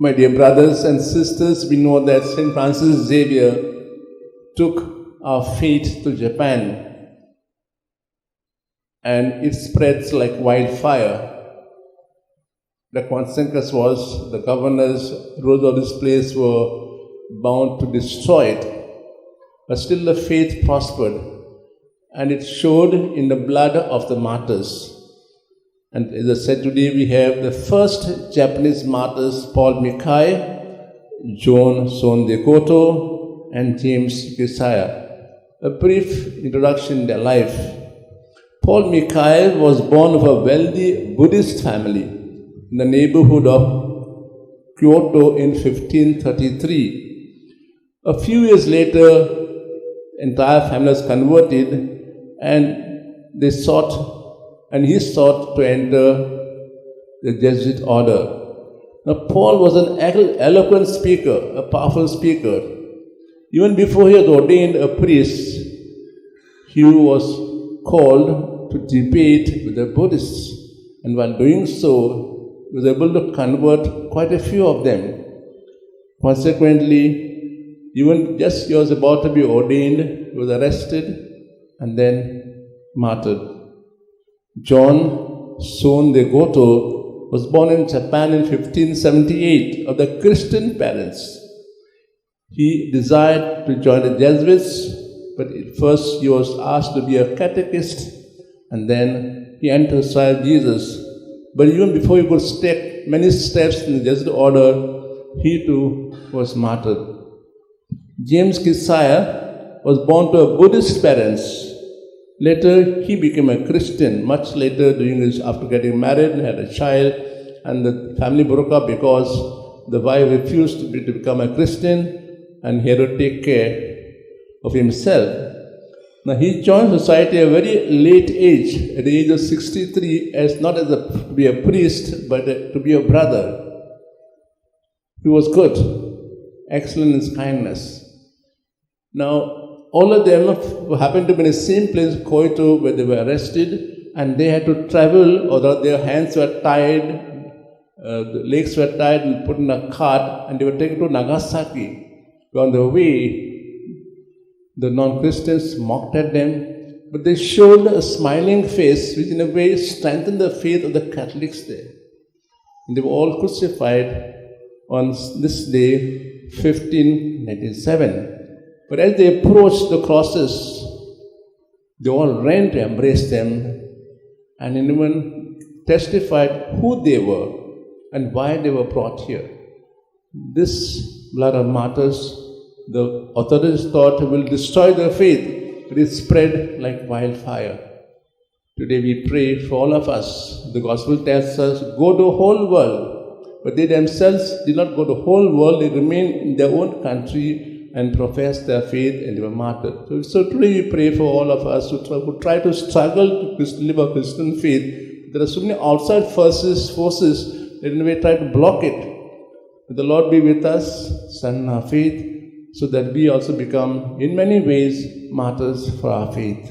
My dear brothers and sisters, we know that St. Francis Xavier took our faith to Japan, and it spreads like wildfire. The consequence was the governors, rulers of this place were bound to destroy it, but still the faith prospered, and it showed in the blood of the martyrs. And as I said, today we have the first Japanese martyrs, Paul Mikai, John Sondekoto, and James Kisaya. A brief introduction in their life. Paul Mikai was born of a wealthy Buddhist family in the neighborhood of Kyoto in 1533. A few years later, the entire family was converted, and he sought to enter the Jesuit order. Now, Paul was an eloquent speaker, a powerful speaker. Even before he was ordained a priest, he was called to debate with the Buddhists. And while doing so, he was able to convert quite a few of them. Consequently, even just he was about to be ordained, he was arrested and then martyred. John Sondekoto was born in Japan in 1578 of the Christian parents. He desired to join the Jesuits, but at first he was asked to be a catechist, and then he entered Jesus. But even before he could take many steps in the Jesuit order, he too was martyred. James Kisaya was born to a Buddhist parents. Later, he became a Christian. Much later, after getting married and had a child, and the family broke up because the wife refused to become a Christian, and he had to take care of himself. Now, he joined society at a very late age, at the age of 63, to be a priest, but to be a brother. He was good, excellent in his kindness. Now, all of them happened to be in the same place, Kyoto, where they were arrested, and they had to travel, or their hands were tied, the legs were tied and put in a cart, and they were taken to Nagasaki. On the way, the non-Christians mocked at them, but they showed a smiling face, which in a way strengthened the faith of the Catholics there. And they were all crucified on this day, 1597. But as they approached the crosses, they all ran to embrace them and even testified who they were and why they were brought here. This blood of martyrs, the authorities thought will destroy their faith, but it spread like wildfire. Today we pray for all of us. The gospel tells us, go to the whole world. But they themselves did not go to the whole world, they remained in their own country and professed their faith, and they were martyred. So today we pray for all of us who try to struggle to live a Christian faith. There are so many outside forces that in a way try to block it. May the Lord be with us, strengthen our faith, so that we also become, in many ways, martyrs for our faith.